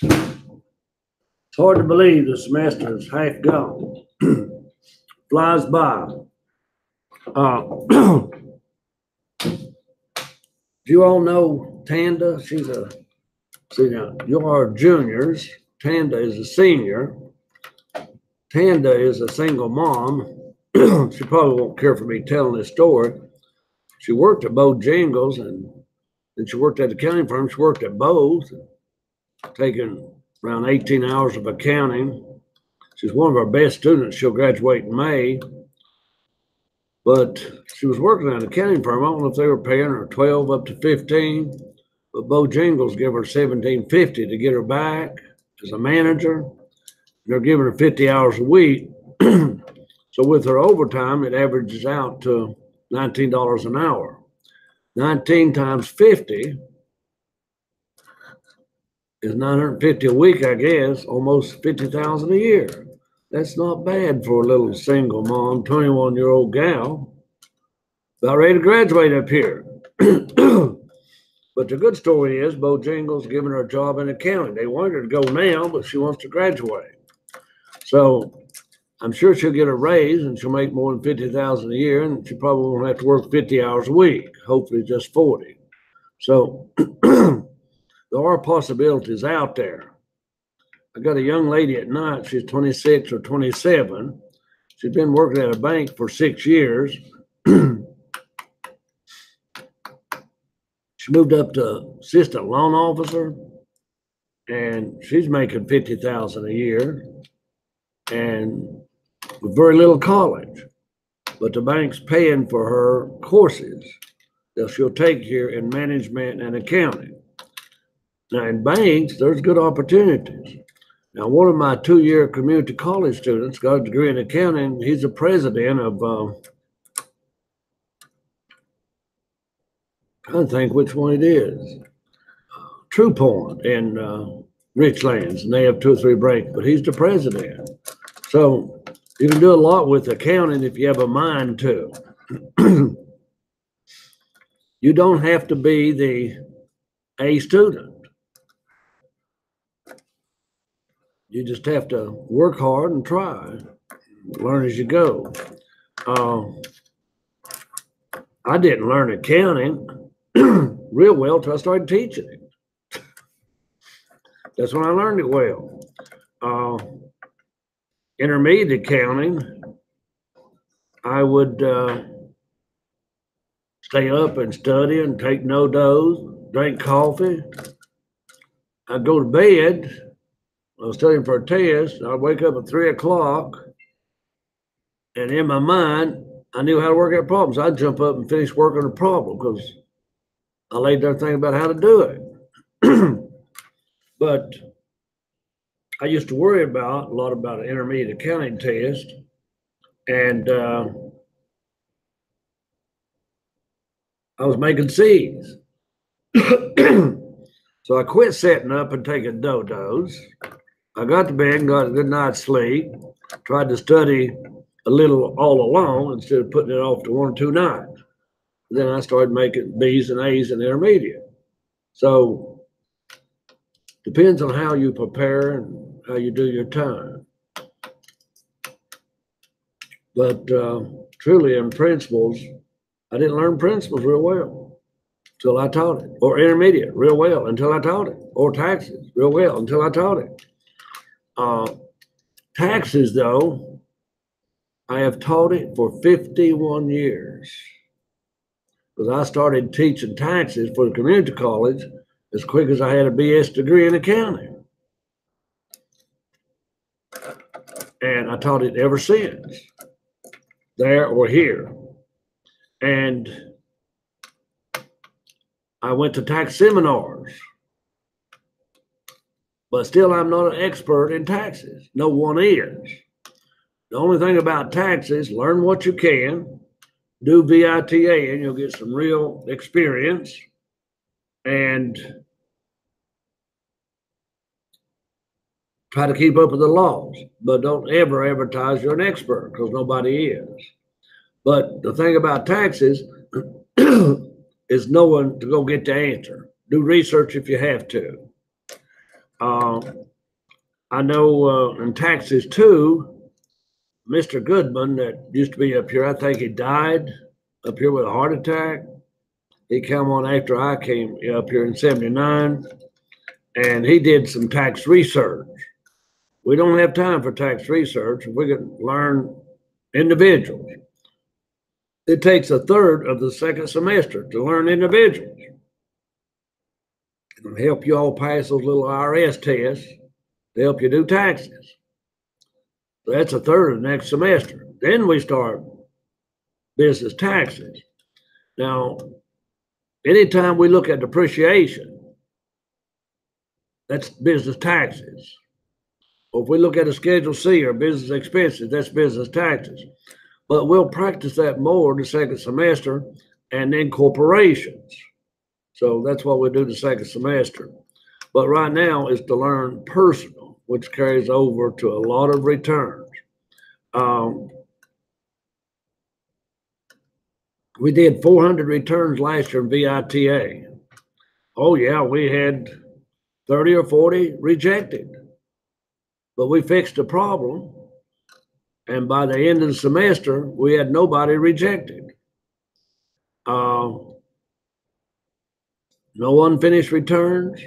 It's hard to believe the semester is half gone. Flies by. You all know Tanda? See now, you are juniors. Tanda is a senior. Tanda is a single mom. She probably won't care for me telling this story. She worked at Bojangles, and then she worked at the accounting firm. She worked at both, taking around 18 hours of accounting. She's one of our best students. She'll graduate in May. But she was working at an accounting firm. I don't know if they were paying her 12 up to 15, but Bojangles gave her $17.50 to get her back as a manager. And they're giving her 50 hours a week. So with her overtime, it averages out to $19 an hour. 19 times 50 is $950 a week, I guess, almost $50,000 a year. That's not bad for a little single mom, 21-year-old gal, about ready to graduate up here. But the good story is Bojangles giving her a job in accounting. They want her to go now, but she wants to graduate. So I'm sure she'll get a raise and she'll make more than $50,000 a year, and she probably won't have to work 50 hours a week, hopefully just 40. So there are possibilities out there. I got a young lady at night. She's 26 or 27. She's been working at a bank for 6 years. She moved up to assistant loan officer, and she's making $50,000 a year, and with very little college. But the bank's paying for her courses that she'll take here in management and accounting. Now, in banks, there's good opportunities. Now, one of my 2-year community college students got a degree in accounting. He's the president of, I don't think which one it is, True Point in Richlands, and they have 2 or 3 breaks, but he's the president. So you can do a lot with accounting if you have a mind to. You don't have to be the A student. You just have to work hard and try, learn as you go. I didn't learn accounting real well until I started teaching it. That's when I learned it well. Intermediate accounting, I would stay up and study and take no-dos, drink coffee. I'd go to bed. I was studying for a test. I'd wake up at 3 o'clock, and in my mind, I knew how to work out problems. I'd jump up and finish working a problem because I laid there thinking about how to do it. But I used to worry a lot about an intermediate accounting test, and I was making C's. So I quit setting up and taking no-dos. I got to bed and got a good night's sleep, tried to study a little all along instead of putting it off to 1 or 2 nights. Then I started making B's and A's in intermediate. So depends on how you prepare and how you do your time. But truly in principles, I didn't learn principles real well until I taught it, or intermediate real well until I taught it, or taxes real well until I taught it. Taxes, though, I have taught it for 51 years because I started teaching taxes for the community college as quick as I had a BS degree in accounting. And I taught it ever since, there or here. And I went to tax seminars, but still I'm not an expert in taxes. No one is. The only thing about taxes, learn what you can, do VITA, and you'll get some real experience, and try to keep up with the laws, but don't ever advertise you're an expert because nobody is. But the thing about taxes, is knowing to go get the answer. Do research if you have to. I know in taxes too, Mr. Goodman that used to be up here, I think he died up here with a heart attack. He came on after I came up here in 79, and he did some tax research. We don't have time for tax research. We can learn individuals. It takes a third of the second semester to learn individuals. It'll help you all pass those little IRS tests to help you do taxes. So that's a third of the next semester. Then we start business taxes. Now, anytime we look at depreciation, that's business taxes. Or if we look at a Schedule C or business expenses, that's business taxes. But we'll practice that more the second semester, and then corporations. So that's what we do the second semester. But right now is to learn personal, which carries over to a lot of returns. We did 400 returns last year in VITA. Oh yeah, we had 30 or 40 rejected. But we fixed the problem. And by the end of the semester, we had nobody rejected. No unfinished returns.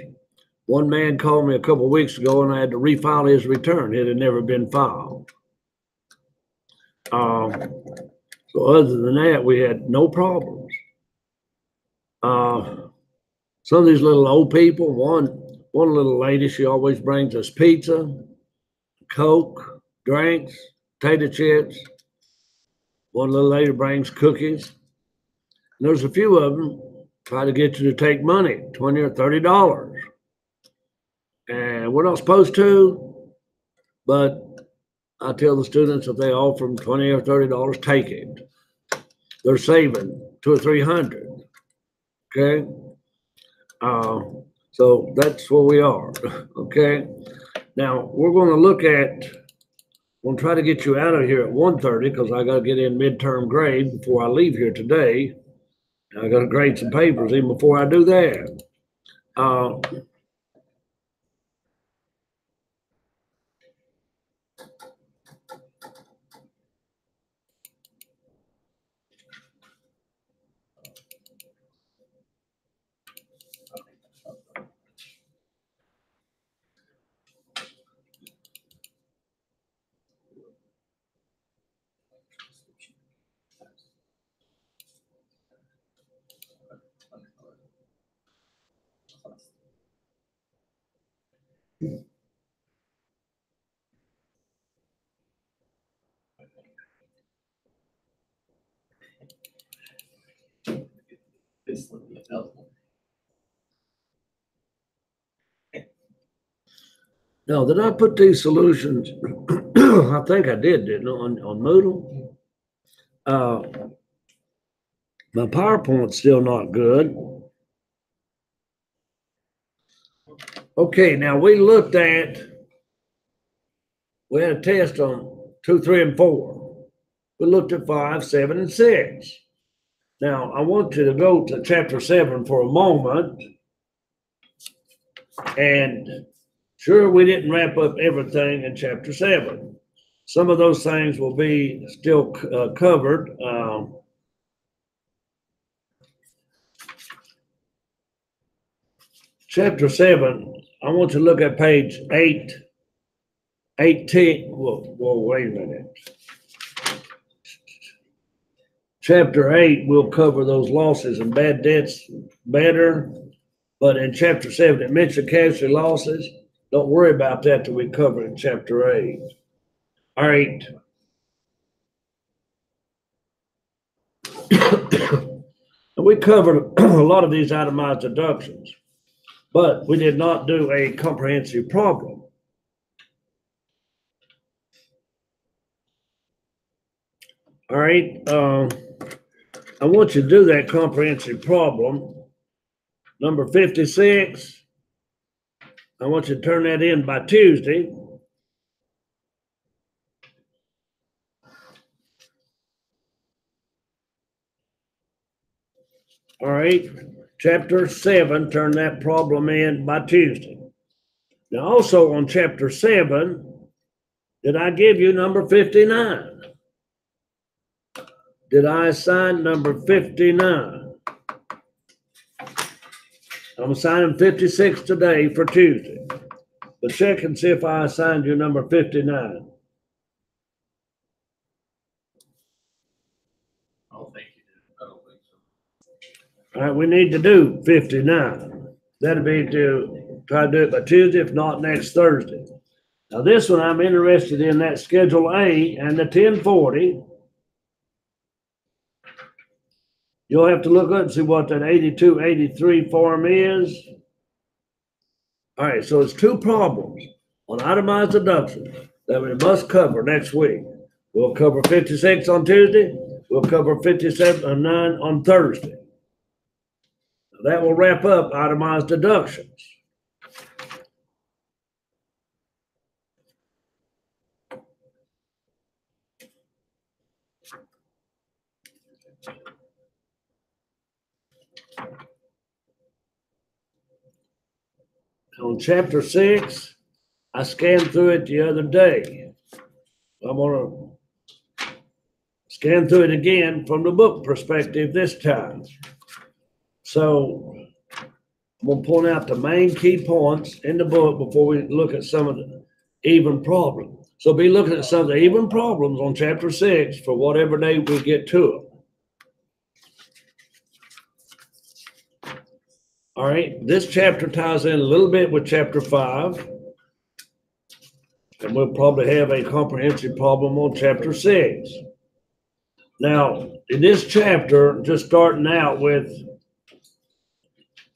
One man called me a couple of weeks ago and I had to refile his return. It had never been filed. So other than that, we had no problems. Some of these little old people, one little lady, she always brings us pizza, Coke, drinks, potato chips. One little lady brings cookies. And there's a few of them try to get you to take money, $20 or $30. And we're not supposed to, but I tell the students if they offer them $20 or $30, take it. They're saving $200 or $300. Okay. So that's where we are. Okay. Now we're going to look at, we'll try to get you out of here at 1:30 because I got to get in midterm grade before I leave here today. I got to grade some papers even before I do that. Now, did I put these solutions? I think I didn't I, on Moodle? My PowerPoint's still not good. Okay, now we had a test on 2, 3, and 4. We looked at 5, 7, and 6. Now, I want you to go to chapter 7 for a moment. And sure, we didn't wrap up everything in chapter 7. Some of those things will be still covered. Chapter 7, I want you to look at page 18. Well, wait a minute. Chapter 8 will cover those losses and bad debts better. But in chapter 7, it mentioned casualty losses. Don't worry about that till we cover in chapter 8. All right. We covered a lot of these itemized deductions, but we did not do a comprehensive problem. All right. I want you to do that comprehensive problem. Number 56. I want you to turn that in by Tuesday. All right, chapter 7, turn that problem in by Tuesday. Now, also on chapter 7, did I give you number 59? Did I assign number 59? I'm assigning 56 today for Tuesday. But check and see if I assigned you number 59. I don't think you did. I don't think so. All right, we need to do 59. That'll be to try to do it by Tuesday, if not next Thursday. Now, this one I'm interested in, that Schedule A and the 1040. You'll have to look up and see what that 8283 form is. All right, so it's two problems on itemized deductions that we must cover next week. We'll cover 56 on Tuesday. We'll cover 57 and 9 on Thursday. That will wrap up itemized deductions. On chapter 6, I scanned through it the other day. I'm going to scan through it again from the book perspective this time. So I'm going to point out the main key points in the book before we look at some of the even problems. So be looking at some of the even problems on chapter 6 for whatever day we get to them. All right, this chapter ties in a little bit with chapter 5. And we'll probably have a comprehensive problem on chapter 6. Now, in this chapter, just starting out with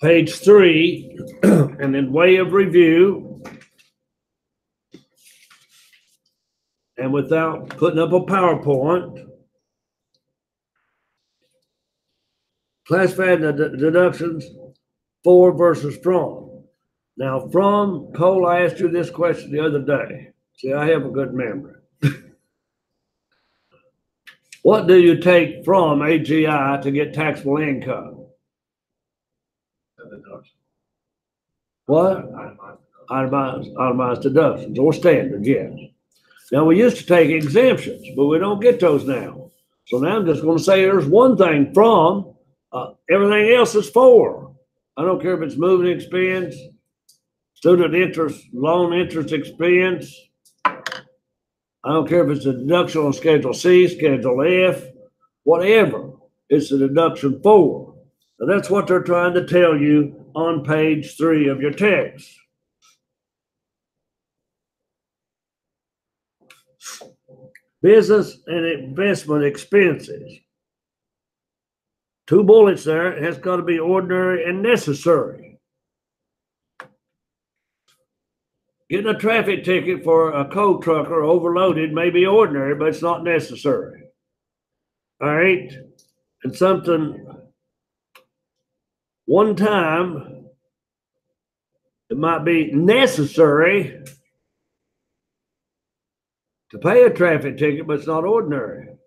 page 3, and in way of review, and without putting up a PowerPoint, classifying the deductions for versus from. Now, from, Cole, I asked you this question the other day. See, I have a good memory. What do you take from AGI to get taxable income? What? Itemized deductions or standard, yes. Now, we used to take exemptions, but we don't get those now. So now I'm just going to say there's one thing from, everything else is for. I don't care if it's moving expense, student interest, loan interest expense. I don't care if it's a deduction on Schedule C, Schedule F, whatever. It's a deduction for. Now that's what they're trying to tell you on page 3 of your text. Business and investment expenses. 2 bullets there. It has got to be ordinary and necessary. Getting a traffic ticket for a coal trucker overloaded may be ordinary, but it's not necessary. All right? And something, one time, it might be necessary to pay a traffic ticket, but it's not ordinary.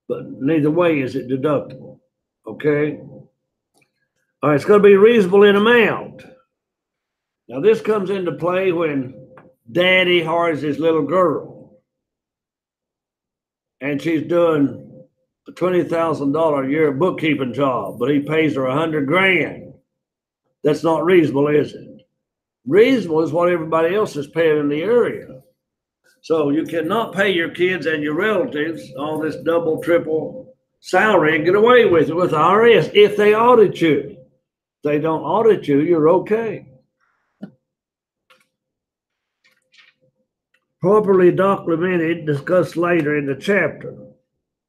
But neither way is it deductible. Okay? All right, it's going to be reasonable in amount. Now, this comes into play when daddy hires his little girl and she's doing a $20,000 a year bookkeeping job, but he pays her $100,000. That's not reasonable, is it? Reasonable is what everybody else is paying in the area. So you cannot pay your kids and your relatives all this double, triple salary and get away with it with the IRS if they audit you. If they don't audit you, you're okay. Properly documented, discussed later in the chapter.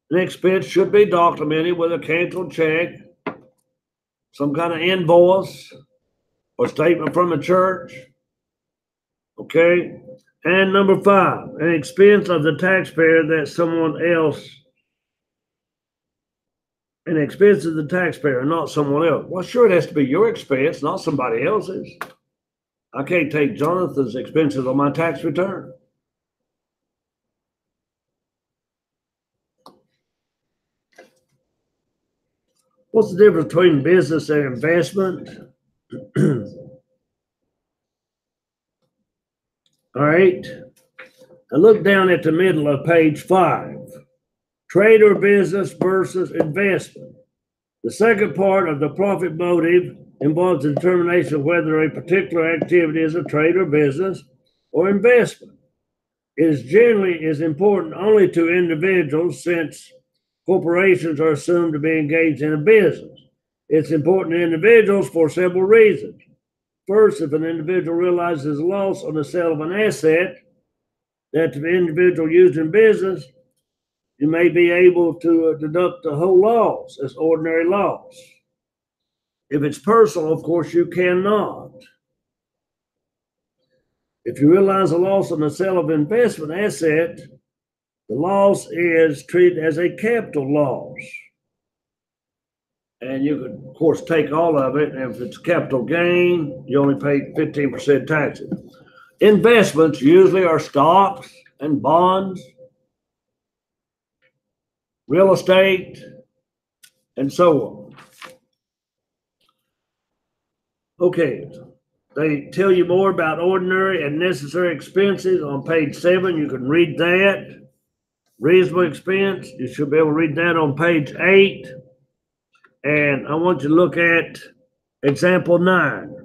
An expense should be documented with a canceled check, some kind of invoice, or statement from a church. Okay? And number 5, an expense of the taxpayer that someone else, an expense of the taxpayer, not someone else. Well, sure, it has to be your expense, not somebody else's. I can't take Jonathan's expenses on my tax return. What's the difference between business and investment? All right. Now look down at the middle of page 5. Trade or business versus investment. The second part of the profit motive involves the determination of whether a particular activity is a trade or business or investment. It is generally important only to individuals since corporations are assumed to be engaged in a business. It's important to individuals for several reasons. First, if an individual realizes a loss on the sale of an asset that the individual used in business, you may be able to deduct the whole loss as ordinary loss. If it's personal, of course, you cannot. If you realize a loss on the sale of an investment asset, the loss is treated as a capital loss. And you could, of course, take all of it. And if it's capital gain, you only pay 15% taxes. Investments usually are stocks and bonds, real estate, and so on. Okay, they tell you more about ordinary and necessary expenses on page 7. You can read that. Reasonable expense, you should be able to read that on page 8. And I want you to look at example 9.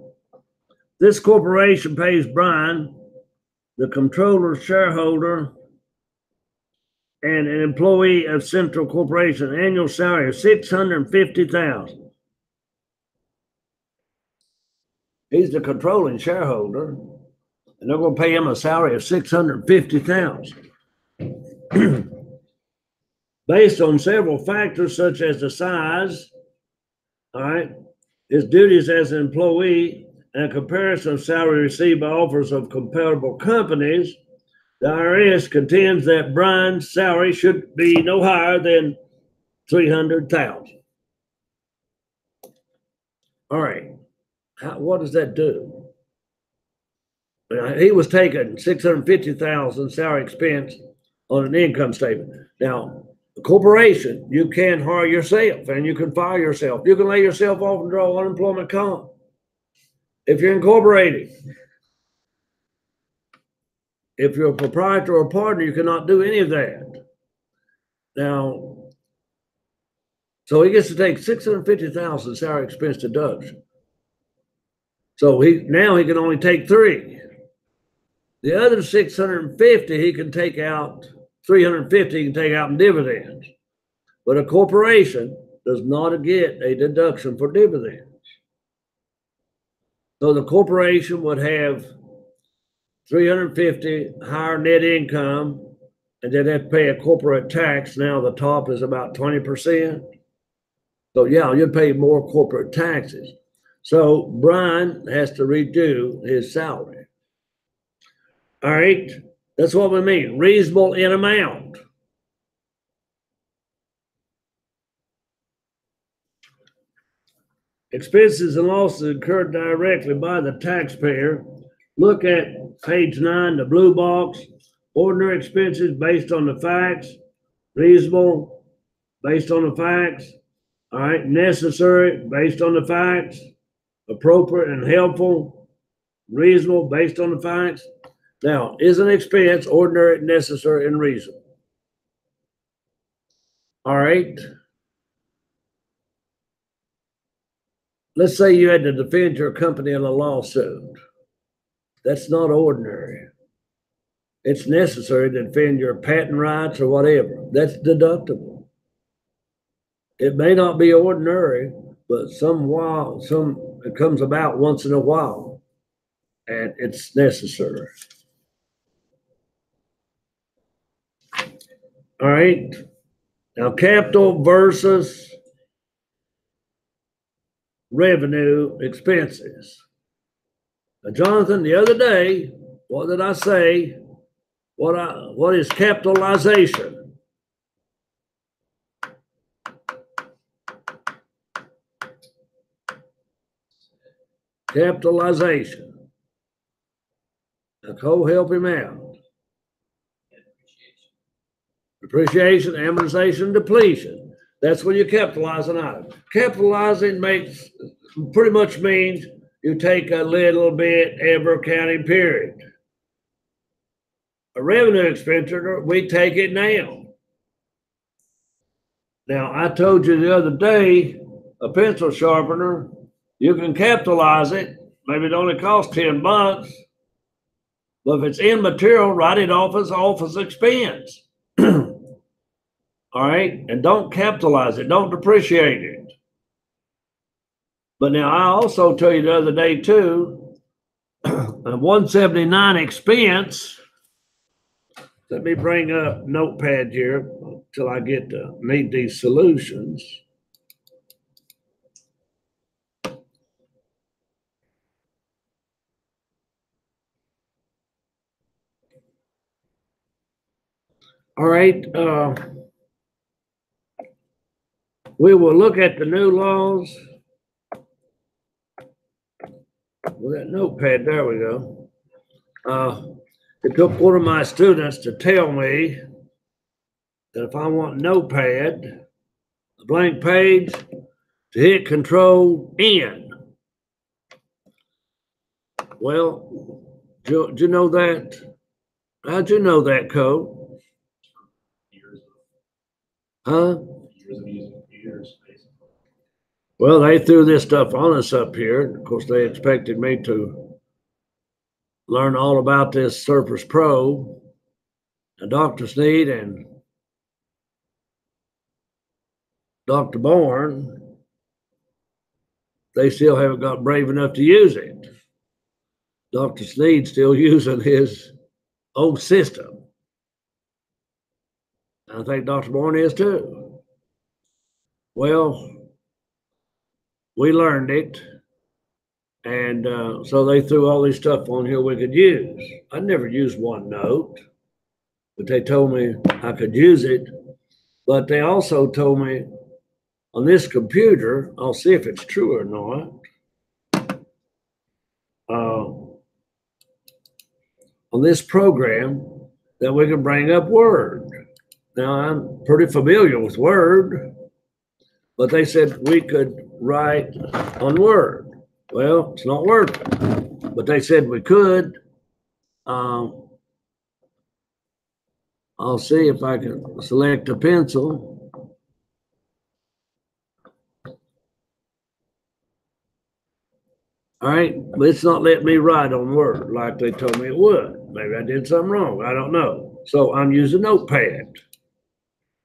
This corporation pays Brian, the controller, shareholder, and an employee of Central Corporation, an annual salary of $650,000. He's the controlling shareholder, and they're going to pay him a salary of $650,000. Based on several factors such as the size, all right, his duties as an employee, and a comparison of salary received by offers of comparable companies, the IRS contends that Brian's salary should be no higher than $300,000. All right, what does that do? He was taking $650,000 salary expense on an income statement. Now, a corporation, you can hire yourself and you can fire yourself. You can lay yourself off and draw unemployment comp. If you're incorporated, if you're a proprietor or partner, you cannot do any of that. Now, so he gets to take $650,000 salary expense deduction. So now he can only take 3. The other 650 he can take out, 350 he can take out in dividends. But a corporation does not get a deduction for dividends. So the corporation would have 350 higher net income, and they'd have to pay a corporate tax. Now the top is about 20%. So yeah, you'd pay more corporate taxes. So Brian has to redo his salary. All right, that's what we mean, reasonable in amount. Expenses and losses incurred directly by the taxpayer. Look at page 9, the blue box. Ordinary expenses based on the facts. Reasonable based on the facts. All right, necessary based on the facts. Appropriate and helpful. Reasonable based on the facts. Now, is an expense ordinary, necessary, and reasonable? All right. Let's say you had to defend your company in a lawsuit. That's not ordinary. It's necessary to defend your patent rights or whatever. That's deductible. It may not be ordinary, but it comes about once in a while, and it's necessary. All right. Now, capital versus revenue expenses. Now, Jonathan, the other day, what did I say? What is capitalization? Capitalization. Now, Cole, help him out. Depreciation, amortization, depletion. That's when you capitalize an item. Capitalizing pretty much means you take a little bit every accounting period. A revenue expenditure, we take it now. Now, I told you the other day, a pencil sharpener, you can capitalize it. Maybe it only costs $10. But if it's in material, write it off as office expense. All right. And don't capitalize it. Don't depreciate it. But now I also tell you the other day too, a 179 expense. Let me bring up Notepad here till I need these solutions. All right. We will look at the new laws. With that Notepad, there we go. It took one of my students to tell me that if I want Notepad, a blank page, to hit Control N. Well, do you know that? How'd you know that code? Huh? Well, they threw this stuff on us up here. Of course, they expected me to learn all about this Surface Pro. And Dr. Sneed and Dr. Bourne, they still haven't got brave enough to use it. Dr. Sneed's still using his old system. I think Dr. Bourne is too. Well, we learned it. And so they threw all this stuff on here we could use. I never used OneNote, but they told me I could use it. But they also told me on this computer, I'll see if it's true or not. On this program, that we can bring up Word. Now, I'm pretty familiar with Word, but they said we could write on Word. Well, it's not working, but they said we could. I'll see if I can select a pencil. All right, but it's not letting me write on Word like they told me it would. Maybe I did something wrong. I don't know. So I'm using Notepad.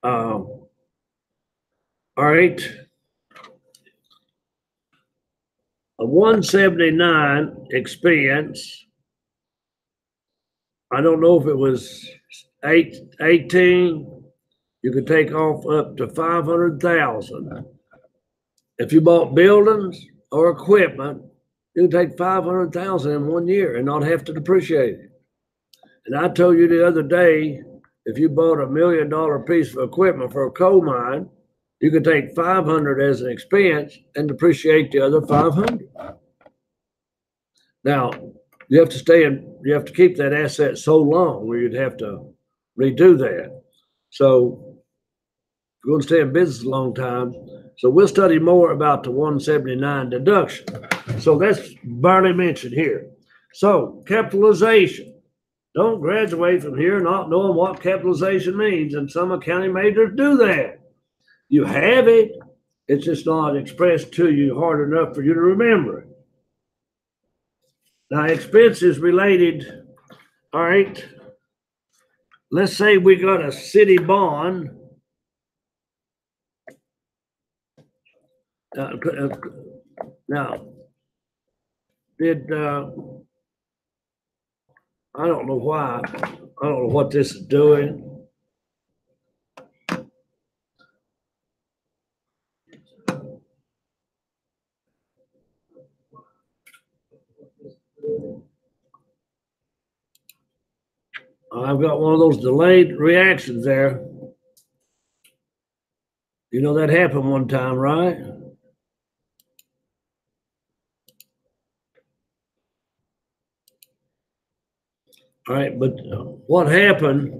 All right. A 179 expense. I don't know if it was 18. You could take off up to 500,000. If you bought buildings or equipment, you could take 500,000 in 1 year and not have to depreciate it. And I told you the other day, if you bought $1 million piece of equipment for a coal mine, you could take 500 as an expense and depreciate the other 500. Now, you have to keep that asset so long where you'd have to redo that. So you're going to stay in business a long time. So we'll study more about the 179 deduction. So that's barely mentioned here. So capitalization. Don't graduate from here not knowing what capitalization means. And some accounting majors do that. You have it. It's just not expressed to you hard enough for you to remember it. Now, expenses related. All right. Let's say we got a city bond. Now, I don't know why. I don't know what this is doing. I've got one of those delayed reactions there. You know that happened one time, right? All right, but what happened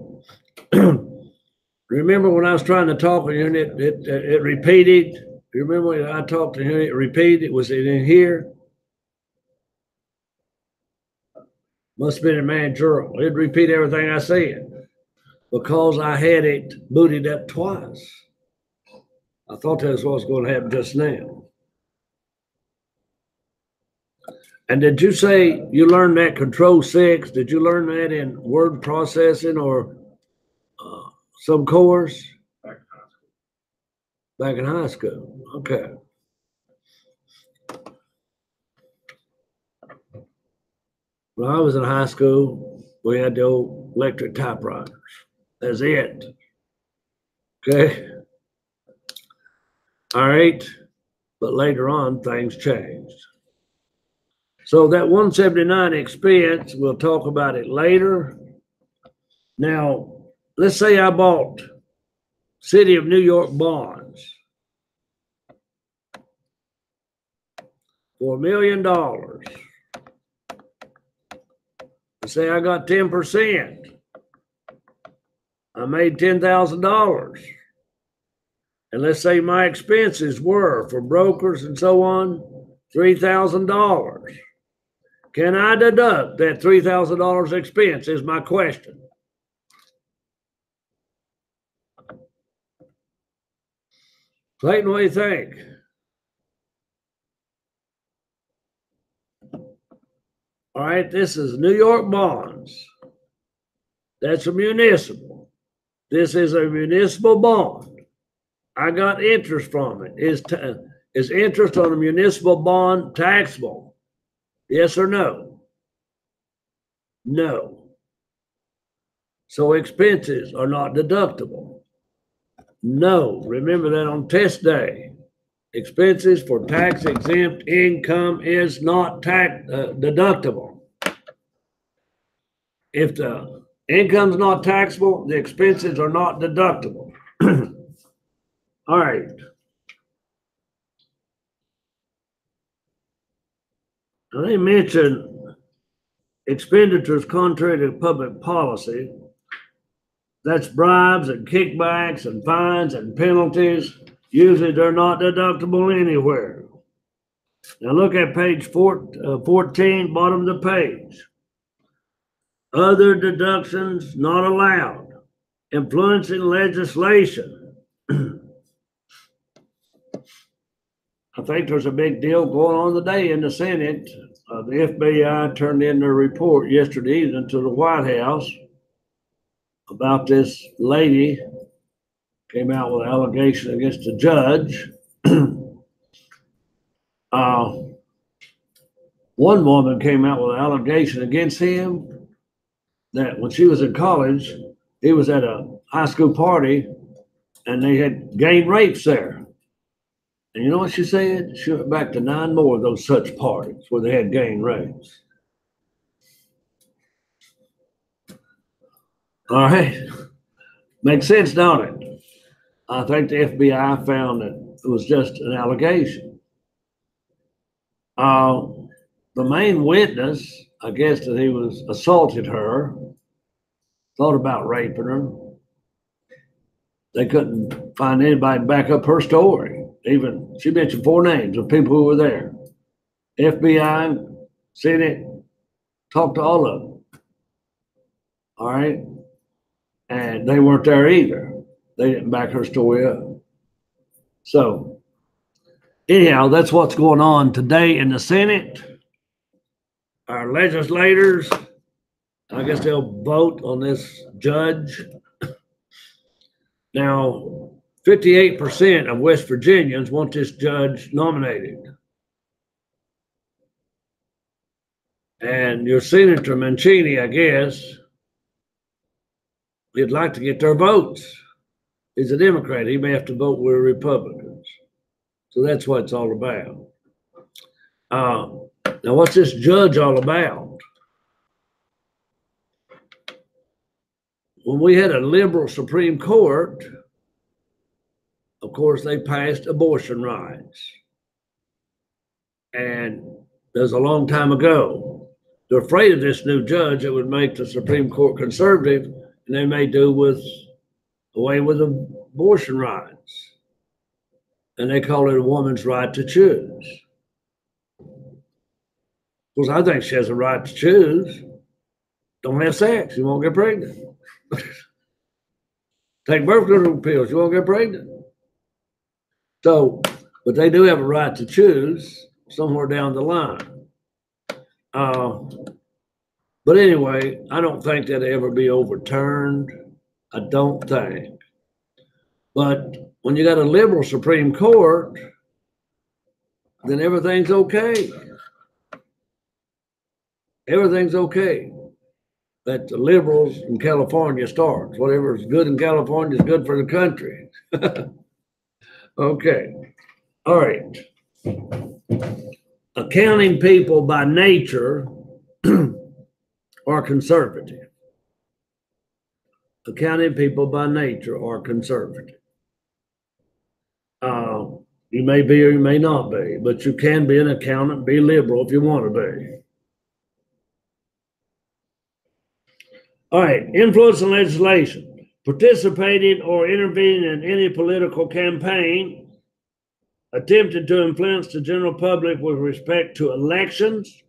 Remember when I was trying to talk to you and it repeated? You remember when I talked to you and it repeated? Was it in here? Must have been in Manjuro. It'd repeat everything I said because I had it booted up twice. I thought that's what was going to happen just now. And did you say you learned that Control 6? Did you learn that in word processing or some course? Back in high school. Okay. When I was in high school, we had the old electric typewriters. That's it. Okay. All right. But later on, things changed. So that 179 expense, we'll talk about it later. Now, let's say I bought City of New York bonds for $1 million. Let's say I got 10%. I made $10,000. And let's say my expenses were for brokers and so on, $3,000. Can I deduct that $3,000 expense is my question. Clayton, what do you think? All right, this is New York bonds. That's a municipal. This is a municipal bond. I got interest from it. Is interest on a municipal bond taxable? Yes or no? No. So expenses are not deductible. No. Remember that on test day. Expenses for tax exempt income is not tax deductible. If the income's not taxable, the expenses are not deductible. All right. Now they mentioned expenditures contrary to public policy. That's bribes and kickbacks and fines and penalties. Usually they're not deductible anywhere. Now look at page 14, bottom of the page. Other deductions not allowed. Influencing legislation. I think there's a big deal going on today in the Senate. The FBI turned in their report yesterday evening to the White House about this lady came out with an allegation against a judge. One woman came out with an allegation against him that when she was in college, he was at a high school party and they had gang rapes there. And you know what she said? She went back to 9 more of those such parties where they had gang rapes. All right. Makes sense, don't it? I think the FBI found that it was just an allegation. The main witness, I guess that he was assaulted her, thought about raping her. They couldn't find anybody to back up her story. Even she mentioned 4 names of people who were there. FBI, Senate, talked to all of them. All right. And they weren't there either. They didn't back her story up. So anyhow, that's what's going on today in the Senate. Our legislators, I guess they'll vote on this judge. Now, 58% of West Virginians want this judge nominated. And your Senator Mancini, I guess, he'd like to get their votes. He's a Democrat. He may have to vote with Republicans. So that's what it's all about. Now, what's this judge all about? When we had a liberal Supreme Court, of course, they passed abortion rights. And that was a long time ago. They're afraid of this new judge that would make the Supreme Court conservative, and they may do with away with abortion rights. And they call it a woman's right to choose. Of course, I think she has a right to choose. Don't have sex, you won't get pregnant. Take birth control pills, you won't get pregnant. So, but they do have a right to choose somewhere down the line. But anyway, I don't think that'll ever be overturned. I don't think. But when you got a liberal Supreme Court, then everything's okay. Everything's okay. That the liberals in California starts. Whatever is good in California is good for the country. Okay. All right. Accounting people by nature are conservative. Accounting people by nature are conservative. You may be or you may not be, but you can be an accountant, be liberal if you want to be. All right, influence in legislation. Participating or intervening in any political campaign, attempting to influence the general public with respect to elections,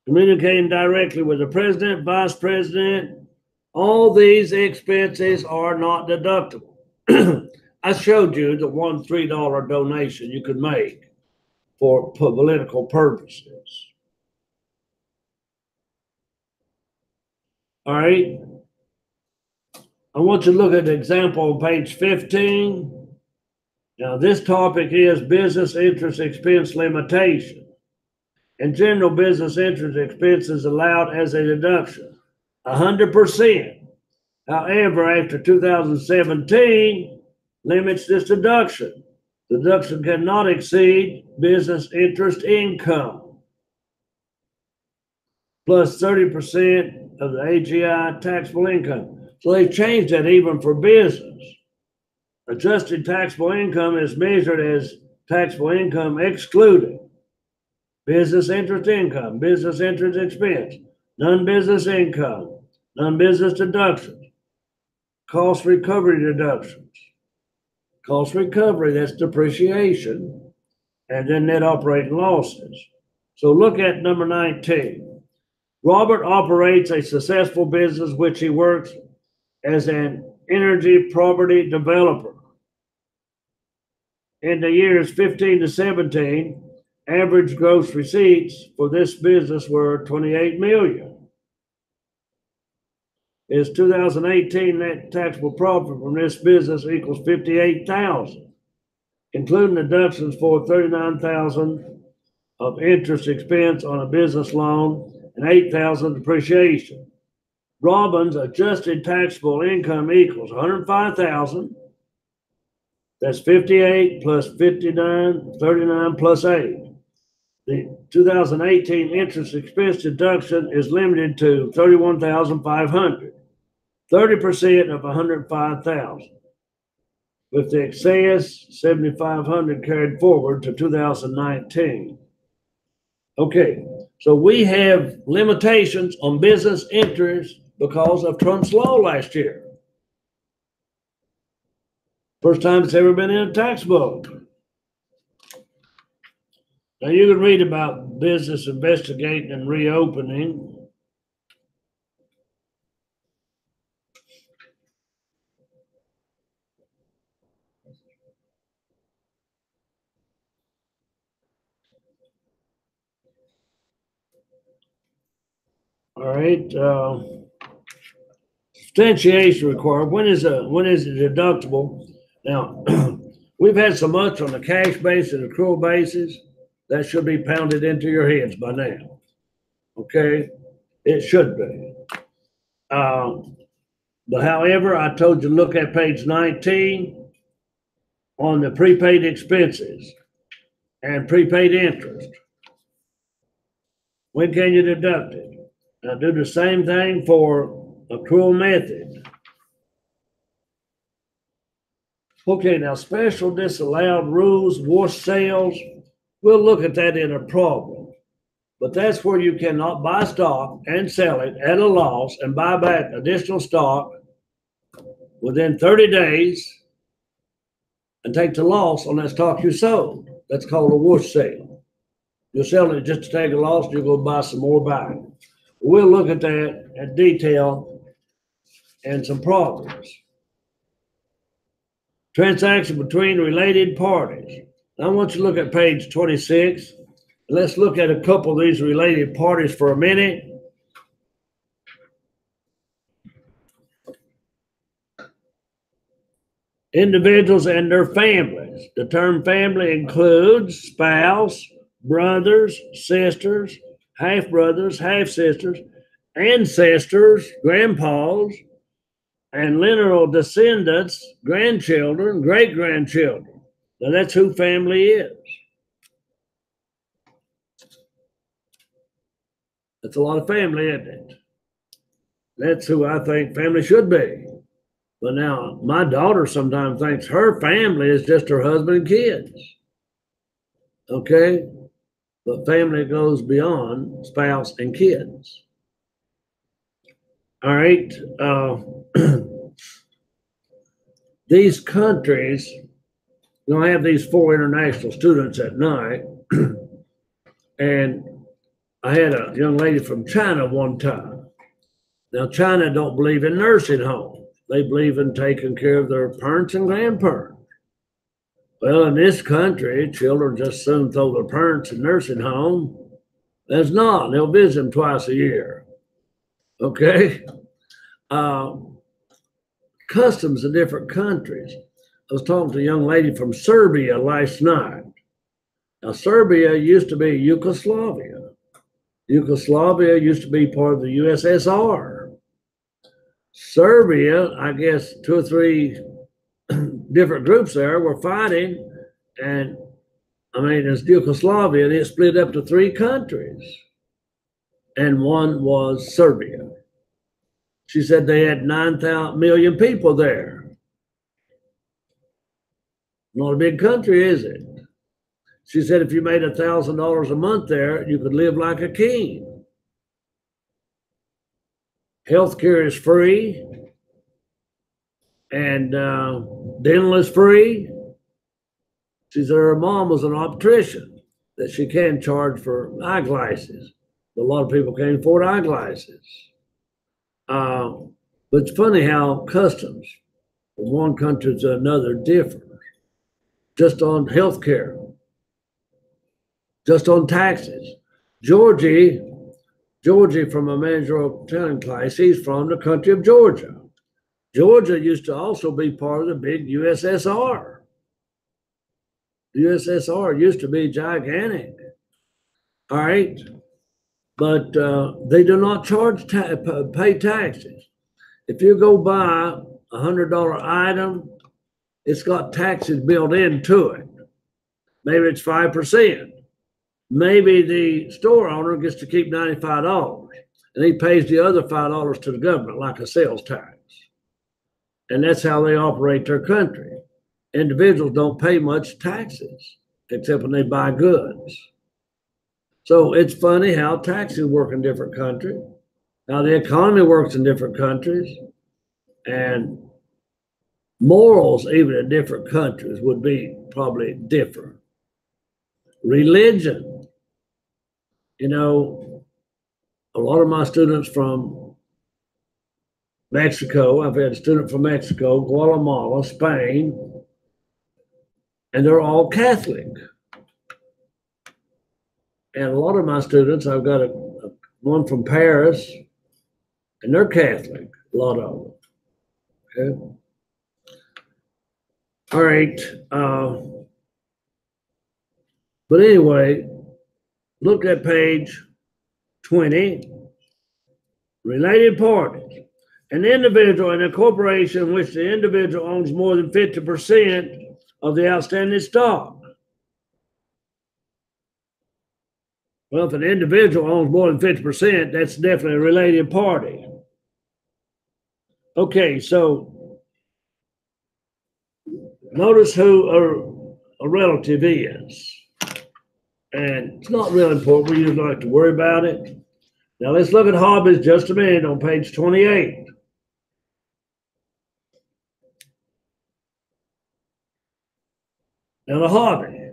communicating directly with the president, vice president. All these expenses are not deductible. I showed you the one $3 donation you could make for political purposes. All right. I want you to look at the example on page 15. Now, this topic is business interest expense limitation. In general, business interest expense is allowed as a deduction, 100%. However, after 2017, limits this deduction. Deduction cannot exceed business interest income, plus 30% of the AGI taxable income. So they've changed that even for business. Adjusted taxable income is measured as taxable income excluding business interest income, business interest expense, non-business income, non-business deductions, cost recovery deductions. Cost recovery, that's depreciation, and then net operating losses. So look at number 19. Robert operates a successful business which he works as an energy property developer. In the years 15 to 17, average gross receipts for this business were $28 million. His 2018 net taxable profit from this business equals $58,000, including deductions for $39,000 of interest expense on a business loan and $8,000 depreciation. Robin's adjusted taxable income equals $105,000. That's 58 plus 59, 39 plus 8. The 2018 interest expense deduction is limited to $31,500, 30% of $105,000, with the excess $7,500 carried forward to 2019. Okay, so we have limitations on business interest because of Trump's law last year. First time it's ever been in a tax book. Now you can read about business investigating and reopening. All right. Substantiation required. When is it deductible? Now, we've had so much on the cash basis and accrual basis that should be pounded into your heads by now. Okay, it should be. But however, I told you to look at page 19 on the prepaid expenses and prepaid interest. When can you deduct it? Now do the same thing for accrual method. Okay, now special disallowed rules, wash sales, we'll look at that in a problem. But that's where you cannot buy stock and sell it at a loss and buy back additional stock within 30 days and take the loss on that stock you sold. That's called a whoosh sale. You're selling it just to take a loss, you're going to buy some more back. We'll look at that in detail and some problems. Transaction between related parties. I want you to look at page 26. Let's look at a couple of these related parties for a minute. Individuals and their families. The term family includes spouse, brothers, sisters, half-brothers, half-sisters, ancestors, grandpas, and lineal descendants, grandchildren, great-grandchildren. Now that's who family is. That's a lot of family, isn't it? That's who I think family should be. But now my daughter sometimes thinks her family is just her husband and kids. Okay? But family goes beyond spouse and kids. All right. These countries, I have these 4 international students at night, and I had a young lady from China one time. Now, China don't believe in nursing homes. They believe in taking care of their parents and grandparents. Well, in this country, children just soon throw their parents in nursing home. That's not. They'll visit them twice a year. Okay? Customs in different countries. I was talking to a young lady from Serbia last night. Now, Serbia used to be Yugoslavia. Yugoslavia used to be part of the USSR. Serbia, I guess 2 or 3 different groups there were fighting, and it's Yugoslavia, and it split up to 3 countries, and one was Serbia. She said they had 9 million people there. Not a big country, is it? She said if you made $1,000 a month there, you could live like a king. Healthcare is free, and dental is free. She said her mom was an optician, that she can charge for eyeglasses. But a lot of people can't afford eyeglasses. But it's funny how customs from one country to another differ. Just on healthcare, just on taxes. Georgie from a managerial accounting class, he's from the country of Georgia. Georgia used to also be part of the big USSR. The USSR used to be gigantic. All right. But they do not pay taxes. If you go buy a $100 item, it's got taxes built into it. Maybe it's 5%. Maybe the store owner gets to keep $95 and he pays the other $5 to the government like a sales tax. And that's how they operate their country. Individuals don't pay much taxes except when they buy goods. So it's funny how taxes work in different countries, how the economy works in different countries, and morals even in different countries would be probably different. Religion. A lot of my students from Mexico, I've had a student from Mexico, Guatemala, Spain, and they're all Catholic. And a lot of my students, I've got one from Paris, and they're Catholic, a lot of them. Okay. All right. But anyway, look at page 20. Related parties. An individual and a corporation in which the individual owns more than 50% of the outstanding stock. Well, if an individual owns more than 50%, that's definitely a related party. Okay, so notice who a relative is. And it's not real important. We usually don't have to worry about it. Now let's look at hobbies just a minute on page 28. and a hobby.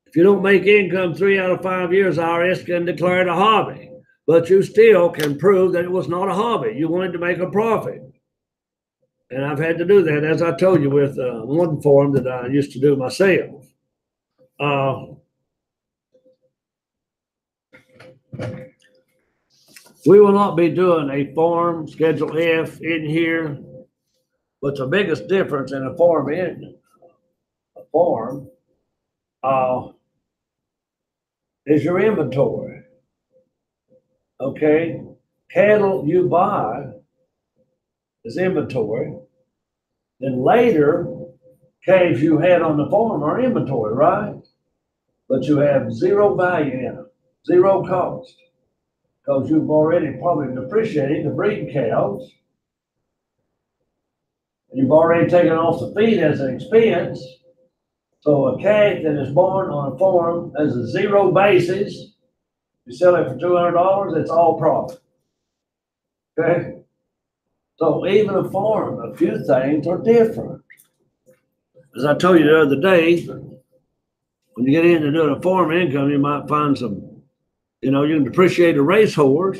If you don't make income 3 out of 5 years, IRS can declare it a hobby, but you still can prove that it was not a hobby. You wanted to make a profit. And I've had to do that, as I told you, with one form that I used to do myself. We will not be doing a form, Schedule F, in here. But the biggest difference in a form is your inventory. Okay? Cattle you buy is inventory. Then later, calves you had on the farm are inventory, right? But you have zero value in them, zero cost. Because you've already probably depreciated the breeding cows. You've already taken off the feed as an expense. So a calf that is born on a farm has a zero basis. You sell it for $200, it's all profit. Okay? So even a farm, a few things are different. As I told you the other day, when you get into doing a farm income, you might find some, you can depreciate a racehorse.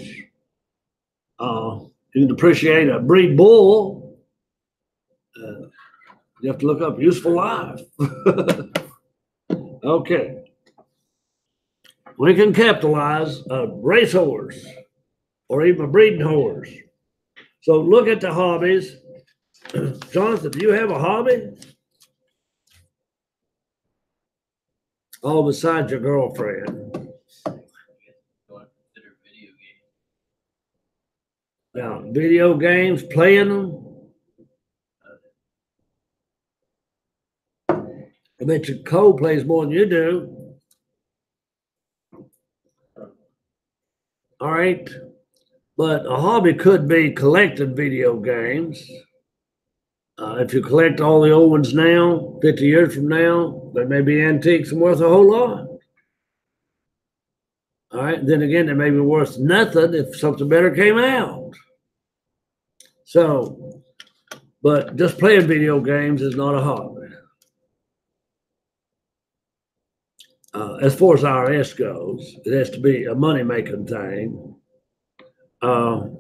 You can depreciate a breed bull. You have to look up useful life. Okay. We can capitalize a racehorse or even a breeding horse. So look at the hobbies. Jonathan, do you have a hobby? All besides your girlfriend. Now, video games, playing them. I bet you Cole plays more than you do. All right. But a hobby could be collecting video games. If you collect all the old ones now, 50 years from now, they may be antiques and worth a whole lot. All right. Then again, they may be worth nothing if something better came out. So, but just playing video games is not a hobby. As far as IRS goes, it has to be a money-making thing. Did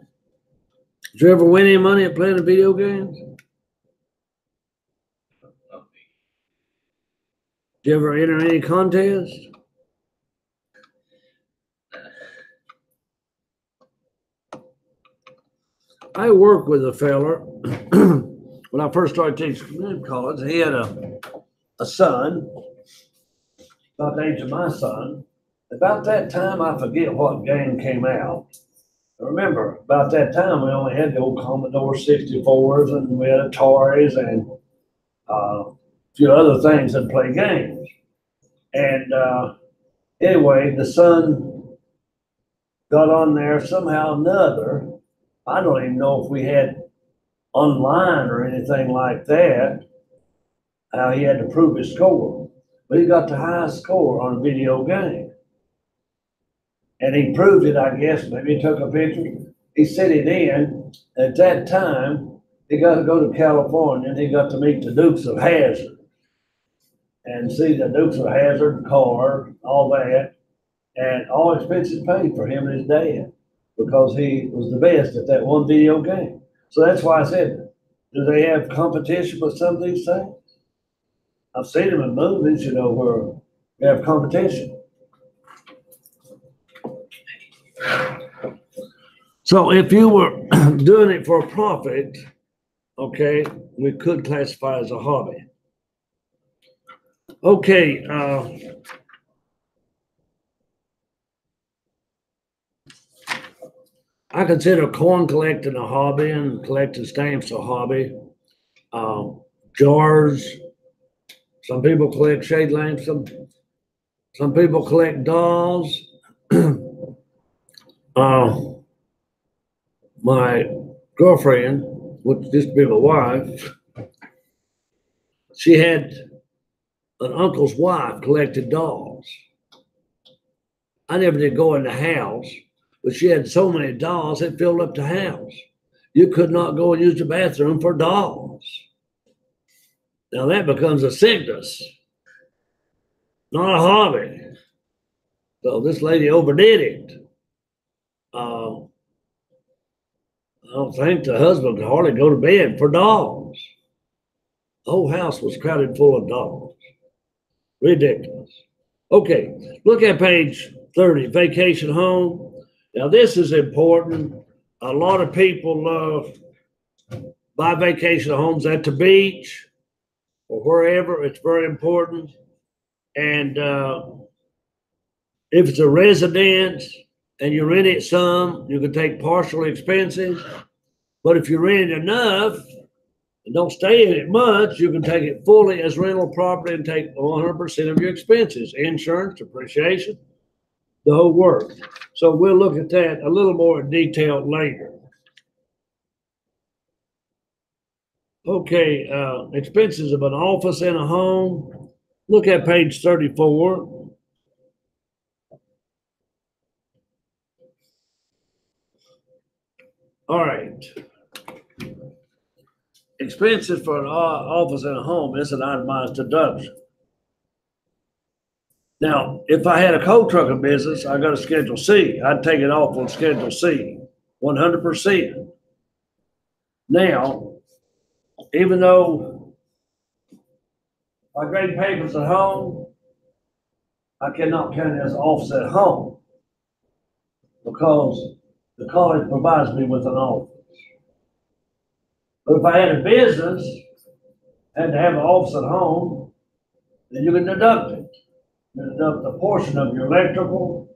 you ever win any money at playing video games? Did you ever enter any contest? I worked with a feller when I first started teaching community college. He had a son, about the age of my son. About that time, I forget what game came out. I remember about that time, we only had the old Commodore 64s and we had Ataris and a few other things that play games. And anyway, the son got on there somehow or another. I don't even know if we had online or anything like that, how he had to prove his score. But he got the highest score on a video game. And he proved it, I guess. Maybe he took a picture. He sent it in. At that time, he got to go to California and he got to meet the Dukes of Hazzard and see the Dukes of Hazzard car, all that. And all expenses paid for him and his dad because he was the best at that one video game. So that's why I said, do they have competition with some of these things? I've seen them in movies, where they have competition. So if you were doing it for a profit, okay, we could classify as a hobby. Okay. I consider coin collecting a hobby and collecting stamps a hobby. Jars. Some people collect shade lamps. Some people collect dolls. My girlfriend, which used to be my wife, she had an uncle's wife collected dolls. I never did go in the house, but she had so many dolls it filled up the house. You could not go and use the bathroom for dolls. Now that becomes a sickness, not a hobby. So this lady overdid it. I don't think the husband could hardly go to bed for dogs. The whole house was crowded full of dogs. Ridiculous. Okay, look at page 30, vacation home. Now this is important. A lot of people buy vacation homes at the beach or wherever. It's very important. And if it's a residence and you rent it some, you can take partial expenses. But if you rent it enough and don't stay in it much, you can take it fully as rental property and take 100% of your expenses, insurance, depreciation, the whole work. So we'll look at that a little more in detail later. Okay, expenses of an office and a home. Look at page 34. All right. Expenses for an office and a home is an itemized deduction. Now, if I had a coal trucking business, I got a Schedule C. I'd take it off on Schedule C, 100%. Now, even though I grade papers at home, I cannot count it as an office at home because the college provides me with an office. But if I had a business, had to have an office at home, then you can deduct it. You deduct a portion of your electrical.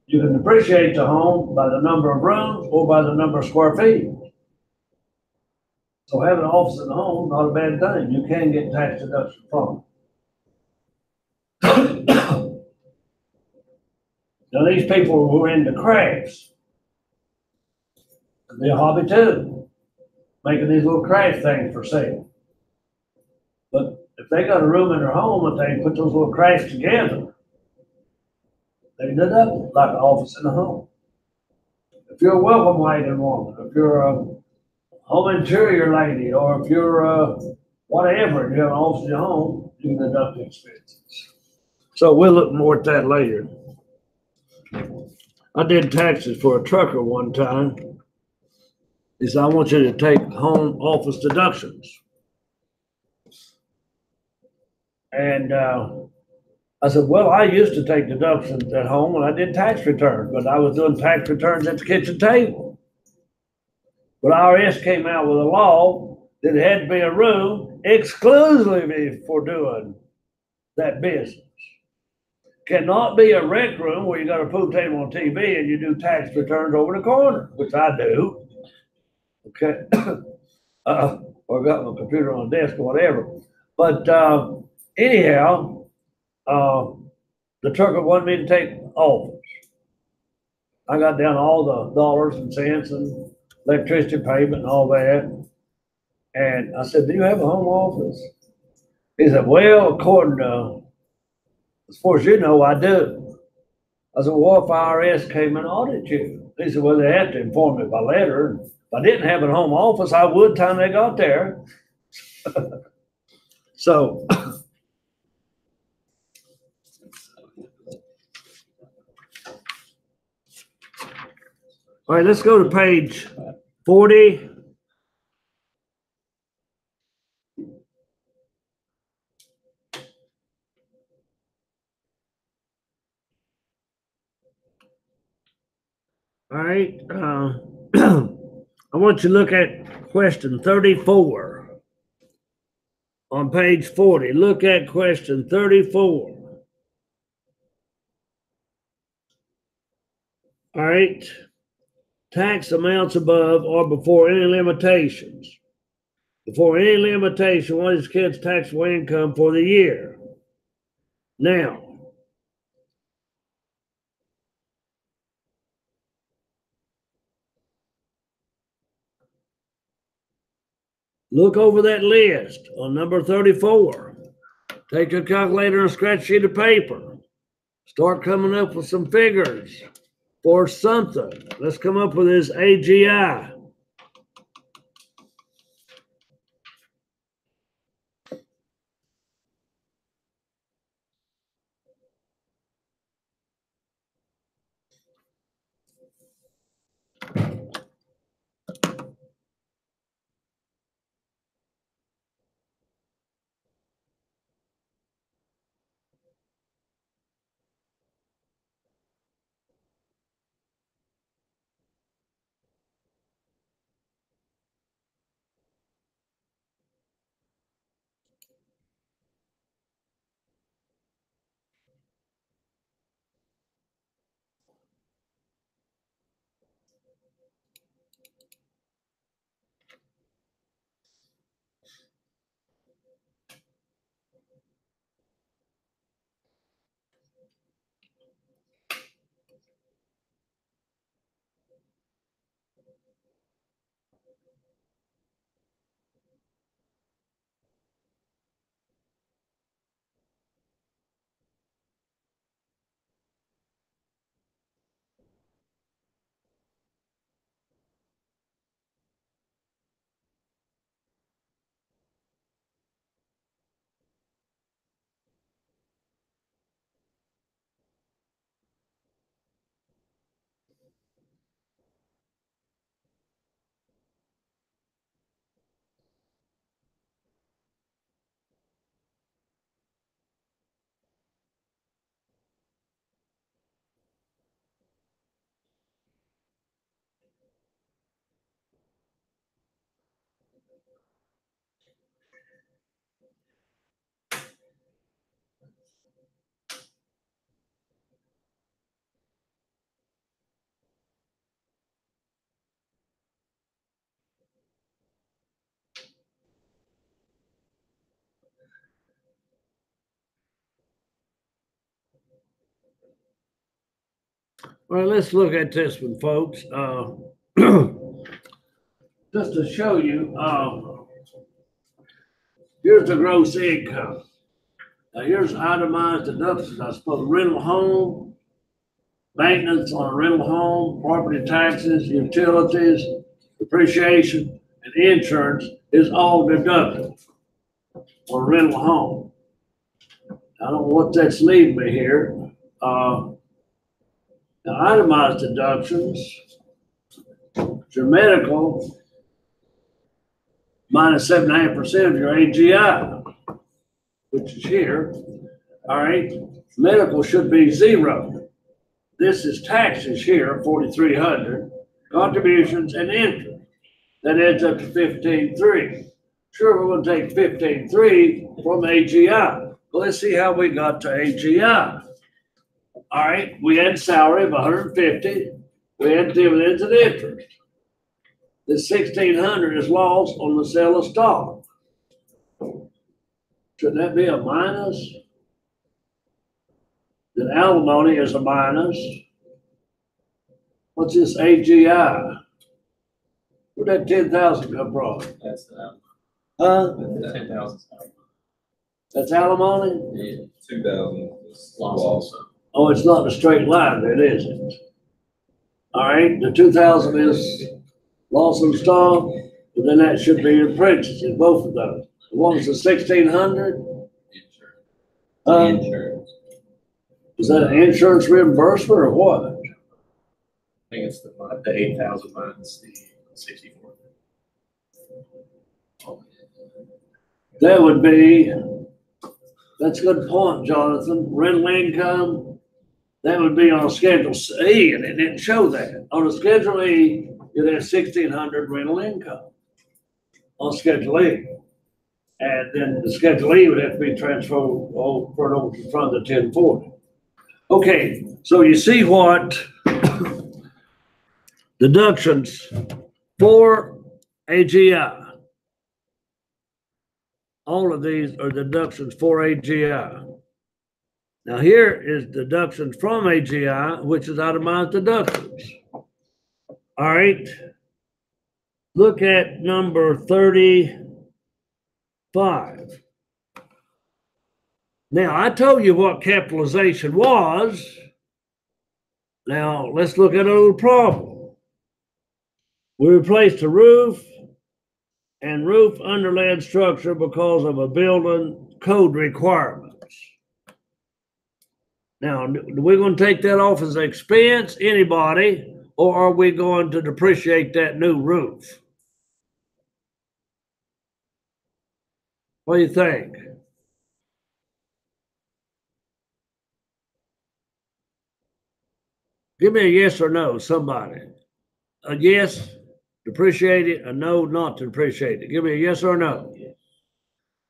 You can depreciate the home by the number of rooms or by the number of square feet. So having an office in the home, not a bad thing. You can get tax deduction from it. Now these people who are into crafts, could be a hobby too, making these little craft things for sale. But if they got a room in their home and they put those little crafts together, they deduct it like an office in the home. If you're a welcome wagon woman, if you're a home interior lady, or if you're whatever, and you have an office in your home, you can deduct the expenses. So we'll look more at that later. I did taxes for a trucker one time. He said, I want you to take home office deductions. And I said, well, I used to take deductions at home when I did tax returns, but I was doing tax returns at the kitchen table. But IRS came out with a law that it had to be a room exclusively for doing that business. Cannot be a rec room where you got a pool table and TV and you do tax returns over the corner, which I do. Okay. Or got my computer on the desk or whatever. But anyhow, the trucker wanted me to take office. I got down all the dollars and cents and electricity payment and all that. And I said, do you have a home office? He said, well, according to, as far as you know, I do. I said, well, if IRS came and audited you? He said, well, they have to inform me by letter. If I didn't have a home office, I would time they got there. So, all right, let's go to page 40. All right, I want you to look at question 34 on page 40. Look at question 34. All right, tax amounts above or before any limitations. Before any limitation, what is kids' taxable income for the year? Now, look over that list on number 34. Take your calculator and a scratch sheet of paper. Start coming up with some figures for something. Let's come up with this AGI. Well, let's look at this one, folks. Just to show you, here's the gross income. Now, here's itemized deductions. I suppose rental home, maintenance on a rental home, property taxes, utilities, depreciation, and insurance is all deducted on a rental home. I don't know what that's leaving me here. The itemized deductions, your medical, minus 7.5% of your AGI, which is here. All right, medical should be zero. This is taxes here, 4,300, contributions and interest. That adds up to 15.3. Sure, we're going to take 15.3 from AGI. Well, let's see how we got to AGI. All right, we had salary of 150. We had dividends and interest. The 1,600 is lost on the sale of stock. Should that be a minus? Then alimony is a minus. What's this AGI? Where'd that 10,000 come from? That's Huh? 10,000. That's alimony? Yeah, 2,000 is lost. Oh, it's not a straight line, then, is it? All right, the 2,000 is loss of stock, but then that should be in parentheses, both of those. One is the 1,600. Insurance. Is that an insurance reimbursement or what? I think it's the 8,000 minus the 64. That would be, that's a good point, Jonathan. Rental income, that would be on Schedule E, and it didn't show that. On a Schedule E, you'd have 1,600 rental income on Schedule E. And then the Schedule E would have to be transferred over to front of the 1040. Okay, so you see what deductions for AGI. All of these are deductions for AGI. Now here is deductions from AGI, which is itemized deductions. All right. Look at number 35. Now, I told you what capitalization was. Now, let's look at a little problem. We replaced a roof and roof underlaid structure because of a building code requirements. Now, we're going to take that off as an expense. Anybody? or are we going to depreciate that new roof? What do you think? Give me a yes or no, somebody. A yes, depreciate it. A no, not to depreciate it. Give me a yes or no.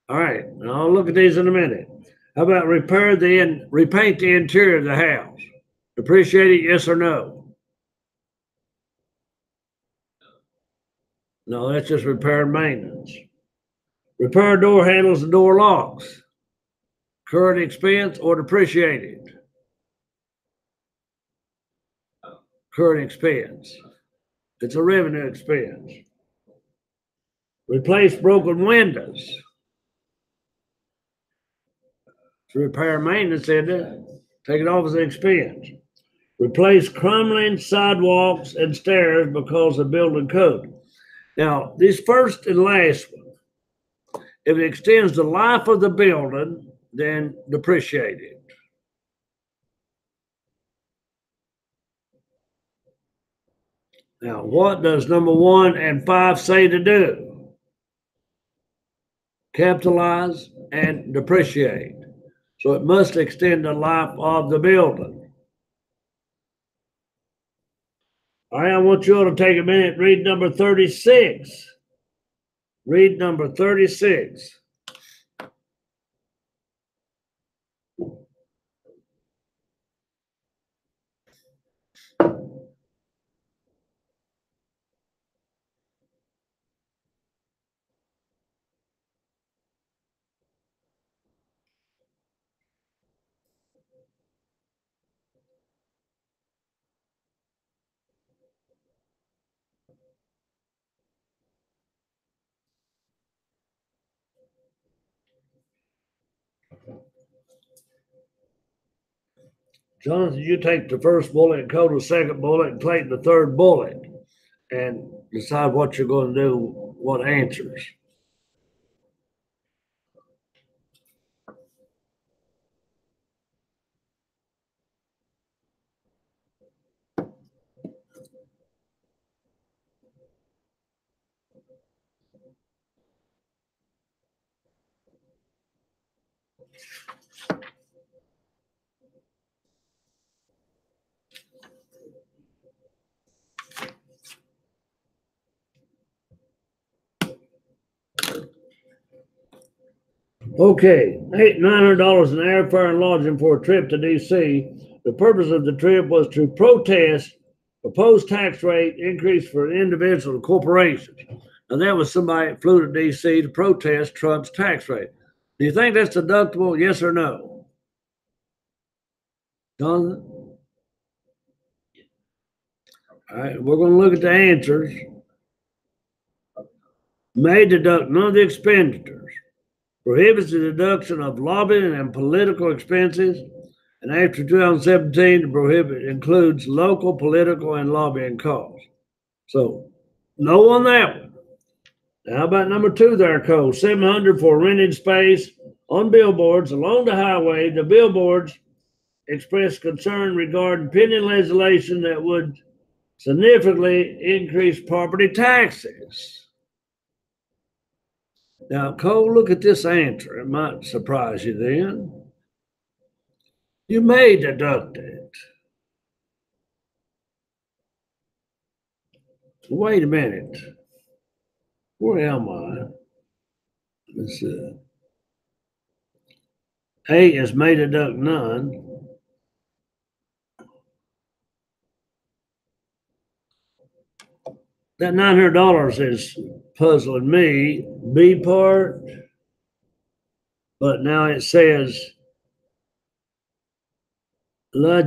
All right, I'll look at these in a minute. How about repaint the interior of the house? Depreciate it, yes or no? No, that's just repair and maintenance. Repair door handles and door locks. Current expense or depreciated? Current expense. It's a revenue expense. Replace broken windows. It's repair and maintenance, isn't it? Take it off as an expense. Replace crumbling sidewalks and stairs because of building code. Now, this first and last one, if it extends the life of the building, then depreciate it. Now, what does number 1 and 5 say to do? Capitalize and depreciate. So it must extend the life of the building. All right, I want you all to take a minute and read number 36. Read number 36. Jonathan, you take the first bullet and Cole the second bullet and Clayton the third bullet and decide what you're going to do, what answers. Okay, $900 in airfare and lodging for a trip to D.C. The purpose of the trip was to protest proposed tax rate increase for individuals and corporations. And that was somebody that flew to D.C. to protest Trump's tax rate. Do you think that's deductible? Yes or no? Jonathan? All right, we're going to look at the answers. May deduct none of the expenditures. Prohibits the deduction of lobbying and political expenses. And after 2017, the prohibit includes local, political, and lobbying costs. So, no on that one. Now, how about number 2 there, Cole? $700 for rented space on billboards along the highway. The billboards express concern regarding pending legislation that would significantly increase property taxes. Now, Cole, look at this answer. It might surprise you then. You may deduct it. Wait a minute. Where am I? Let's see. A is may deduct none. That $900 is puzzling me. B part, but now it says Ela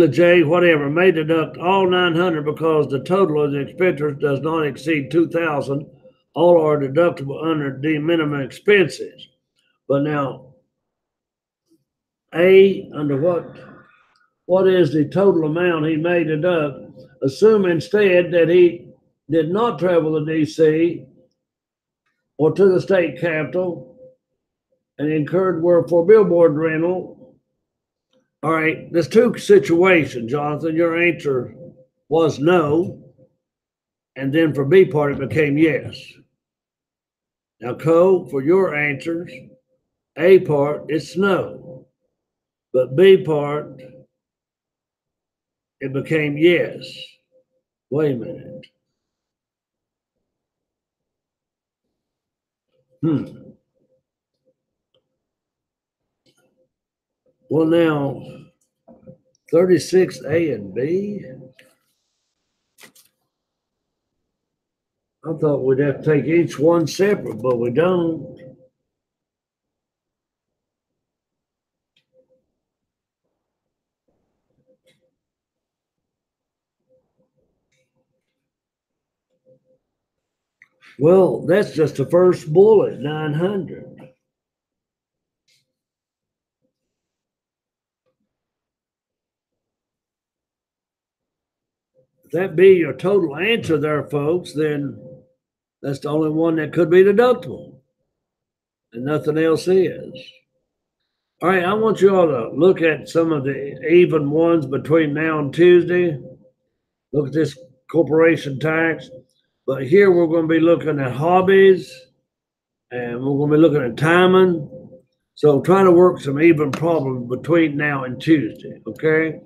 J, whatever, may deduct all $900 because the total of the expenditures does not exceed $2,000. All are deductible under de minimis expenses. But now, A, under what is the total amount he may deduct? Assume instead that he did not travel to D.C. or to the state capitol and incurred work for billboard rental. All right, there's 2 situations, Jonathan. Your answer was no. And then for B part, it became yes. Now, Co, for your answers, A part, it's no. But B part, it became yes. Wait a minute. Well, now, 36A and B. I thought we'd have to take each one separate, but we don't. Well, that's just the first bullet, 900. If that be your total answer there, folks, then that's the only one that could be deductible. And nothing else is. All right, I want you all to look at some of the even ones between now and Tuesday. Look at this corporation tax. But here we're going to be looking at hobbies and we're going to be looking at timing. So try to work some even problems between now and Tuesday, okay?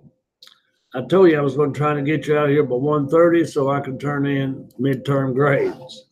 I told you I was going to try to get you out here by 1:30 so I can turn in midterm grades.